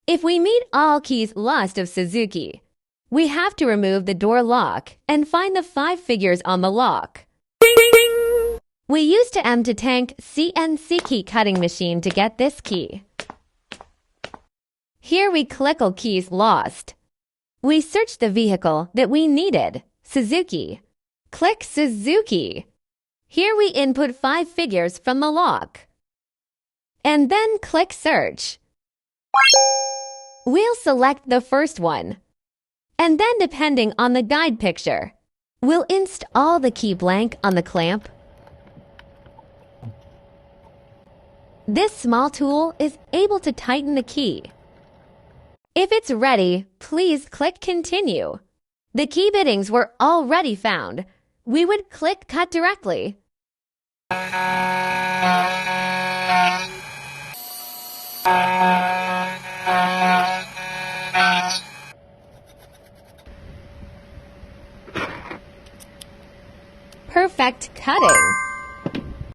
If we meet all keys lost of Suzuki, we have to remove the door lock and find the 5 figures on the lock. We used the M to tank CNC key cutting machine to get this key. Here we click all keys lost. We search the vehicle that we needed, Suzuki. Click Suzuki. Here we input 5 figures from the lock. And then click search. We'll select the first one. And then depending on the guide picture, we'll install the key blank on the clamp. This small tool is able to tighten the key. If it's ready, please click Continue. The key biddings were already found. We would click Cut directly. Perfect cutting.